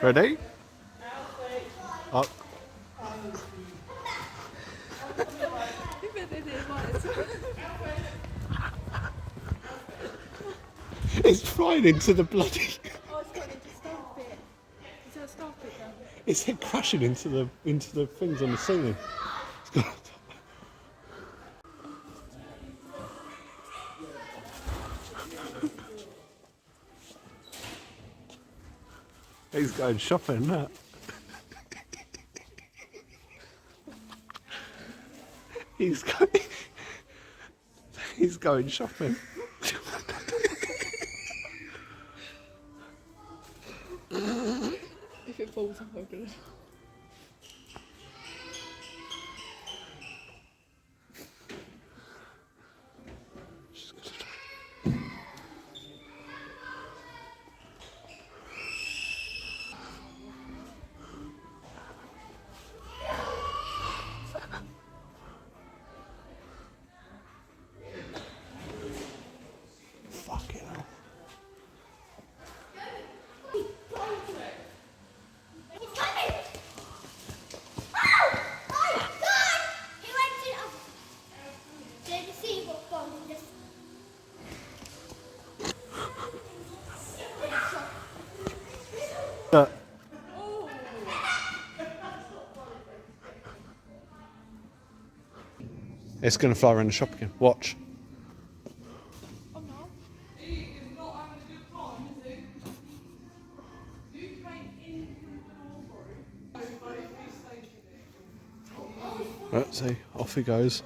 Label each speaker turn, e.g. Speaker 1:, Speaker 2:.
Speaker 1: Ready? Up. It's flying into the bloody.
Speaker 2: Oh, it's going into staff bit. Is that staff bit now?
Speaker 1: It's hit crashing into the things on the ceiling. It's got. He's going shopping, that. He's going shopping.
Speaker 2: If it falls off, I'm good.
Speaker 1: Fucking hell. It's going to fly around the shop again. Watch.
Speaker 2: Oh no.
Speaker 1: Right, see, off he goes.